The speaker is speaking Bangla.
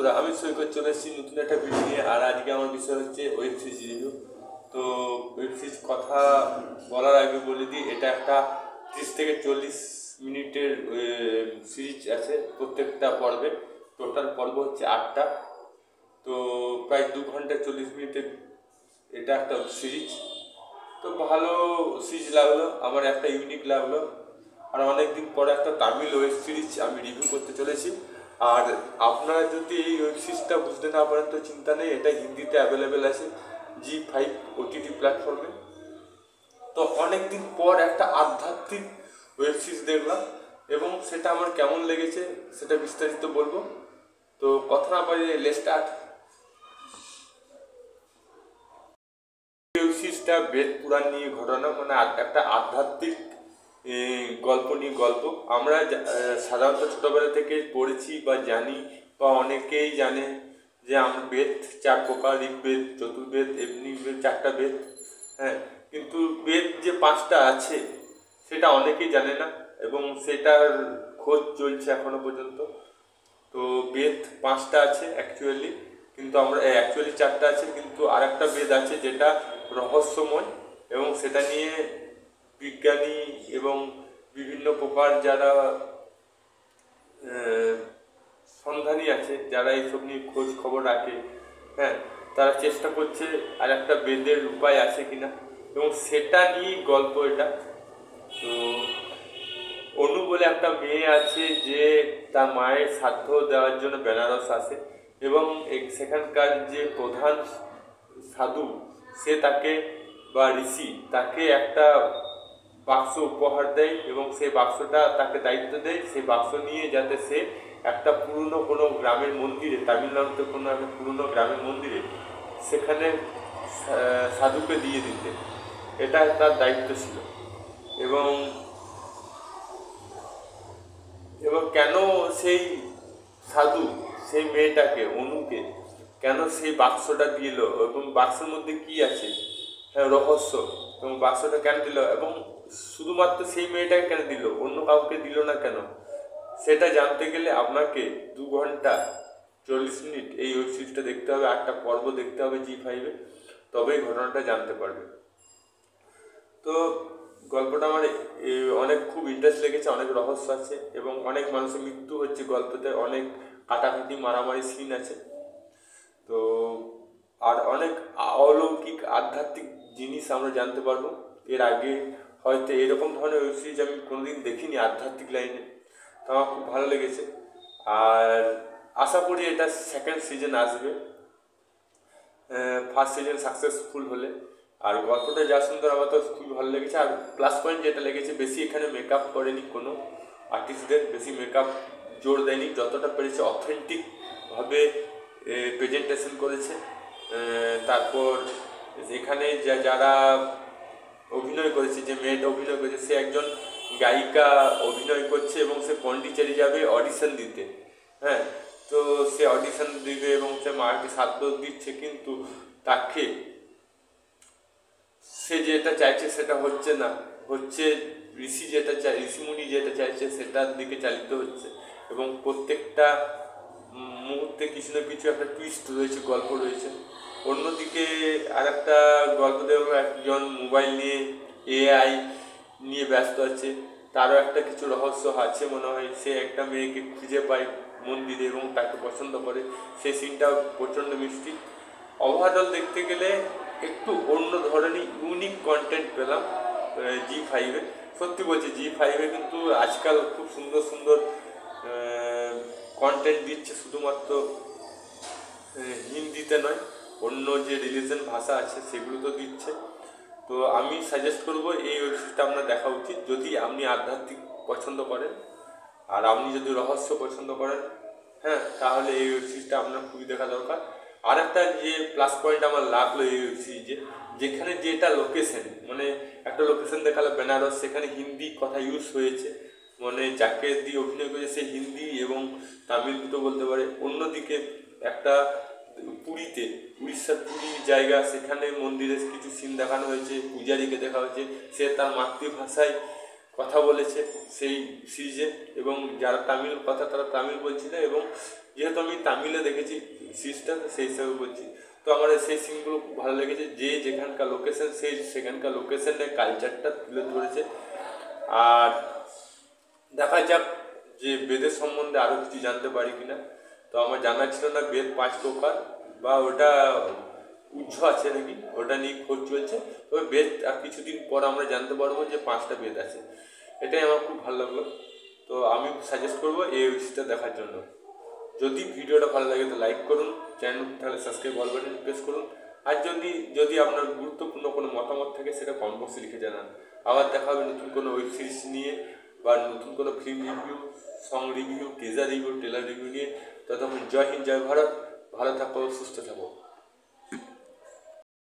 বন্ধুরা, আমি সৈকত চলে এসেছি নতুন একটা ভিডিও নিয়ে। আর আজকে আমার বিষয় হচ্ছে ওয়েব সিরিজ রিভিউ। তো ওয়েব সিরিজ কথা বলার আগে বলে দিই, এটা একটা 30 থেকে 40 মিনিটের সিরিজ আছে প্রত্যেকটা পর্বে। টোটাল পর্ব হচ্ছে 8টা। তো প্রায় 2 ঘন্টা 40 মিনিটের এটা একটা সিরিজ। তো ভালো সিরিজ লাগলো, আমার একটা ইউনিক লাগলো। আর অনেকদিন পরে একটা তামিল ওয়েব সিরিজ আমি রিভিউ করতে চলেছি। আর আপনারা যদি এই ওয়েব সিরিজটা বুঝতে না পারেন তো চিন্তা নেই, এটা হিন্দিতে অ্যাভেলেবেল আছে জি5 ওটিটি প্ল্যাটফর্মে। তো অনেকদিন পর একটা আধ্যাত্মিক ওয়েব সিরিজ দেখলাম এবং সেটা আমার কেমন লেগেছে সেটা বিস্তারিত বলবো। তো কথা না বাড়িয়ে লেটস স্টার্ট। ওয়েব সিরিজটা বেদ পুরাণ নিয়ে ঘটনা, মানে একটা আধ্যাত্মিক গল্প নিয়ে গল্প। আমরা সাধারণত ছোটবেলা থেকে পড়েছি বা জানি, বা অনেকেই জানে যে আমরা বেদ 4 প্রকার, ঋগ্বেদ, চতুর্বেদ, এমনি বেদ 4টা বেদ। হ্যাঁ, কিন্তু বেদ যে 5টা আছে সেটা অনেকেই জানে না এবং সেটার খোঁজ চলছে এখনো পর্যন্ত। তো বেদ 5টা আছে অ্যাকচুয়ালি, কিন্তু আমরা অ্যাকচুয়ালি 4টা আছে, কিন্তু আর একটা বেদ আছে যেটা রহস্যময় এবং সেটা নিয়ে বিজ্ঞানী এবং বিভিন্ন প্রকার যারা সন্ধানী আছে, যারা এইসব নিয়ে খোঁজ খবর রাখে, হ্যাঁ, তারা চেষ্টা করছে আর একটা বেদের উপায় আছে কিনা, এবং সেটা নিয়েই গল্প এটা। তো অনু বলে একটা মেয়ে আছে যে তার মায়ের শ্রাদ্ধ দেওয়ার জন্য বেনারস আসে এবং সেখানকার যে প্রধান সাধু সে তাকে বা ঋষি তাকে একটা বাক্স উপহার দেয় এবং সেই বাক্সটা তাকে দায়িত্ব দেয় সেই বাক্স নিয়ে যাতে সে একটা পুরনো কোনো গ্রামের মন্দিরে, তামিলনাড়ুতে কোনো একটা পুরনো গ্রামের মন্দিরে সেখানে সাধুকে দিয়ে দিতে, এটা তার দায়িত্ব ছিল। এবং এবং কেন সেই সাধু সেই মেয়েটাকে, অনুকে কেন সেই বাক্সটা দিল এবং বাক্সের মধ্যে কি আছে, হ্যাঁ, রহস্য, এবং বাক্সটা কেন দিল এবং শুধুমাত্র সেই মেয়েটাকে কেন দিল, অন্য কাউকে দিল না কেন, সেটা জানতে গেলে আপনাকে 2 ঘন্টা 40 মিনিট এই ওয়েব সিরিজটা দেখতে হবে, 8টা পর্ব দেখতে হবে জি5-এ, তবেই ঘটনাটা জানতে পারবে। তো গল্পটা আমার অনেক খুব ইন্টারেস্ট লেগেছে, অনেক রহস্য আছে এবং অনেক মানুষের মৃত্যু হচ্ছে গল্পতে, অনেক কাটাকাটি মারামারি সিন আছে। তো আর অনেক অলৌকিক আধ্যাত্মিক জিনিস আমরা জানতে পারবো। এর আগে হয়তো এরকম ধরনের ওয়েব সিরিজ আমি কোনোদিন দেখিনি আধ্যাত্মিক লাইনে, তো আমার খুব ভালো লেগেছে। আর আশা করি এটা সেকেন্ড সিজন আসবে, ফার্স্ট সিজন সাকসেসফুল হলে। আর গল্পটা যা সুন্দর, আমার তো খুবই ভালো লেগেছে। আর প্লাস পয়েন্ট যেটা লেগেছে, বেশি এখানে মেকআপ করেনি কোনো আর্টিস্টদের, বেশি মেকআপ জোর দেয়নি, যতটা পেরেছে অথেন্টিকভাবে প্রেজেন্টেশন করেছে। তারপর এখানে যারা অভিনয় করেছে, যে মেয়েটা অভিনয় করেছে সে একজন গায়িকা অভিনয় করছে এবং সে পন্ডিচেরি যাবে অডিশন দিতে। হ্যাঁ, তো সে অডিশন দিবে এবং সে মাকে শ্রাদ্ধ দিচ্ছে, কিন্তু তাকে সে যেটা চাইছে সেটা হচ্ছে না, হচ্ছে ঋষি যেটা চাই, ঋষিমুনি যেটা চাইছে সেটার দিকে চালিত হচ্ছে। এবং প্রত্যেকটা মুহূর্তে কিছু না কিছু একটা টুইস্ট রয়েছে, গল্প রয়েছে। অন্যদিকে আর একটা গল্প দেখব, একজন মোবাইল নিয়ে এআই নিয়ে ব্যস্ত আছে, তারও একটা কিছু রহস্য আছে মনে হয়। সে একটা মেয়েকে খুঁজে পায় মন্দিরে এবং তাকে পছন্দ করে, সেই সিনটাও প্রচণ্ড মিষ্টি। ওভারঅল দেখতে গেলে একটু অন্য ধরনের ইউনিক কন্টেন্ট পেলাম জি5-এ। সত্যি বলছি, জি5-এ কিন্তু আজকাল খুব সুন্দর সুন্দর কন্টেন্ট দিচ্ছে, শুধুমাত্র হিন্দিতে নয়, অন্য যে রিলিজন ভাষা আছে সেগুলো তো দিচ্ছে। তো আমি সাজেস্ট করব এই ওয়েব সিরিজটা আপনার দেখা উচিত যদি আপনি আধ্যাত্মিক পছন্দ করেন, আর আপনি যদি রহস্য পছন্দ করেন, হ্যাঁ, তাহলে এই ওয়েব সিরিজটা আপনার খুবই দেখা দরকার। আর একটা যে প্লাস পয়েন্ট আমার লাগলো এই ওয়েব সিরিজে, যেখানে যেটা লোকেশন, মানে একটা লোকেশন দেখালো বেনারস, সেখানে হিন্দি কথা ইউজ হয়েছে, মানে যাকে দিয়ে অভিনয় করেছে সে হিন্দি এবং তামিল দুটো বলতে পারে। অন্যদিকে একটা পুরীতে, উড়িষ্যার পুরী জায়গা, সেখানে মন্দিরের কিছু সিন দেখানো হয়েছে, পূজারীকে দেখা হয়েছে, সে তার মাতৃভাষায় কথা বলেছে সেই সিরিজে, এবং যারা তামিল কথা তারা তামিল বলছিল, এবং যেহেতু আমি তামিলে দেখেছি সিরিজটা সেই হিসাবে বলছি। তো আমার সেই সিনগুলো খুব ভালো লেগেছে, যে যেখানকার লোকেশন সেই সেখানকার লোকেশনের কালচারটা তুলে ধরেছে। আর দেখা যাক যে বেদের সম্বন্ধে আরও কিছু জানতে পারি কিনা। তো আমার জানা ছিল না বেদ 5 প্রকার, বা ওটা উজ্জ্ব আছে নাকি, ওটা নিয়ে খোঁজ চলছে। তবে বেদ আর কিছুদিন পর আমরা জানতে পারবো যে 5টা বেদ আছে। এটাই আমার খুব ভালো লাগলো। তো আমি সাজেস্ট করবো এই ওয়েবসিরিজটা দেখার জন্য। যদি ভিডিওটা ভালো লাগে তো লাইক করুন, চ্যানেল তাহলে সাবস্ক্রাইব অল বাটন প্রেস করুন। আর যদি আপনার গুরুত্বপূর্ণ কোনো মতামত থাকে সেটা কমেন্ট বক্সে লিখে জানান। আবার দেখা হবে নতুন কোনো ওয়েব সিরিজ নিয়ে, বা নতুন কোনো film review, song review, teaser review, trailer review নিয়ে। ততক্ষণ জয় হিন্দ, জয় ভারত। ভালো থাকো, সুস্থ থাকো।